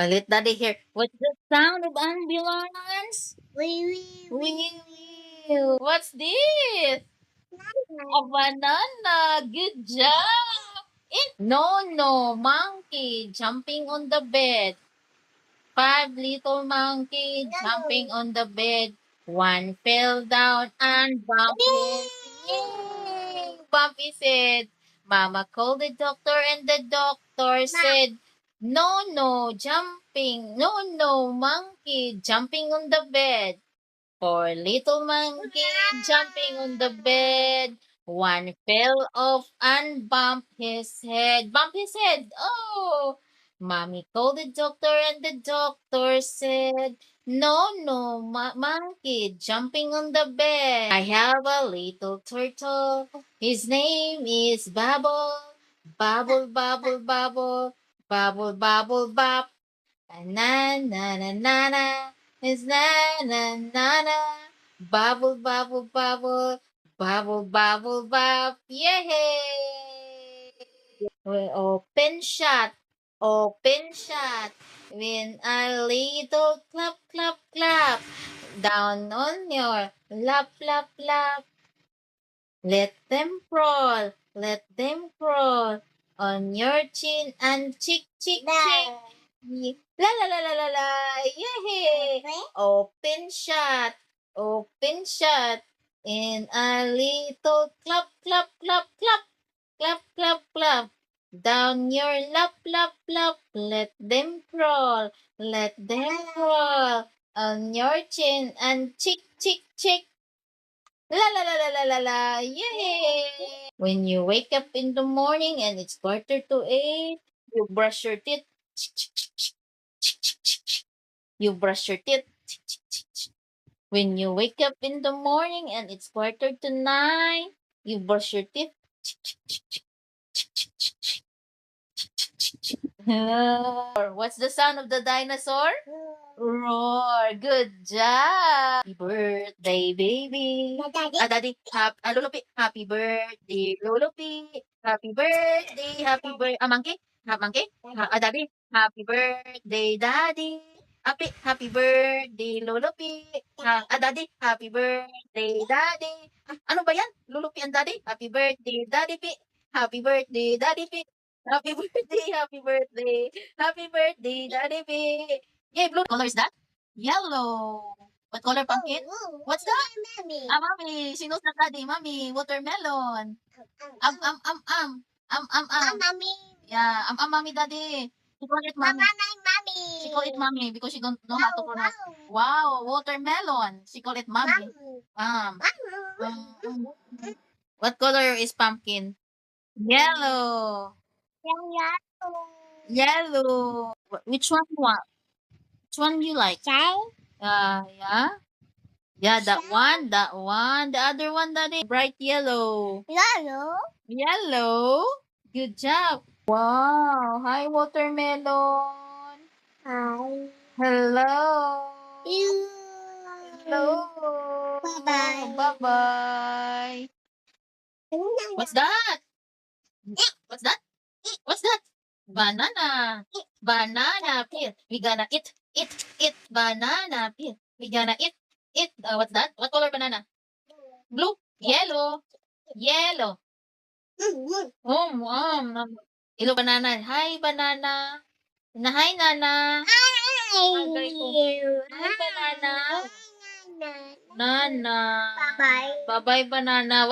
Let daddy hear. What's the sound of ambulance? Wee wee Wee wee. What's this? A banana. Good job. No, no. Monkey jumping on the bed. 5 little monkey jumping on the bed. One fell down and bumped his Yay! Bumpy said, Mama called the doctor and the doctor said, No, no, jumping. No, no, monkey jumping on the bed. Poor little monkey jumping on the bed. One fell off and bumped his head. Bumped his head. Oh! Mommy called the doctor and the doctor said, No, no, monkey jumping on the bed. I have a little turtle. His name is Bubble. Bubble, bubble, bubble. Bubble, bubble, bop. Na na na na na. It's na na na na. Bubble, bubble, bubble. Bubble, bubble, bub. Yay! Open shot. Open shot. When a little clap, clap, clap. Down on your lap, lap, lap. Let them crawl. Let them crawl. On your chin and chick, chick, chick. La la la la la la. Yay! Open shut. Open shut. In a little clap, clap, clap, clap. Clap, clap, clap. Down your lap, lap, lap. Let them crawl. Let them crawl. On your chin and chick, chick, chick. La la la la la la la. Yay! When you wake up in the morning and it's 7:45, you brush your teeth. You brush your teeth. When you wake up in the morning and it's 8:45, you brush your teeth. What's the sound of the dinosaur? Roar. Good job. Happy birthday, baby. Daddy. Lulupi. Happy birthday, Lulupi. Happy birthday. Happy birthday. Monkey. Monkey. Daddy. Happy birthday, Daddy. Happy birthday, Lulupi. Daddy. Happy birthday, Daddy. Ano ba yan? Lulupi and Daddy. Happy birthday, Daddy Pi. Happy birthday, Daddy Pi. Happy birthday, happy birthday. Happy birthday, Daddy Pi. Yay, blue. What color is that? Yellow. What color pumpkin? What's that? Mommy. Mommy. She knows that, Daddy. Mommy, watermelon. Am. Mommy. Yeah, Mommy, Daddy. She call it Mommy. Mommy. She call it Mommy because she don't know how to pronounce. Wow, watermelon. She call it Mommy. What color is pumpkin? Yellow. Yellow. Which one you want? Which one you like? Yeah. Yeah, that one, that one. The other one, Daddy. Bright yellow. Yellow. Good job. Wow. Hi, watermelon. Hi. Hello. Hello. Bye-bye. Bye-bye. What's that? What's that? What's that? Banana. Banana peel. We gonna eat banana peel. We gonna eat. What's that? What color banana? Blue. Yellow. Yellow. Yellow banana. Hi, banana. Hi, Nana. Hi, banana. Nana. Bye-bye. Bye-bye, banana.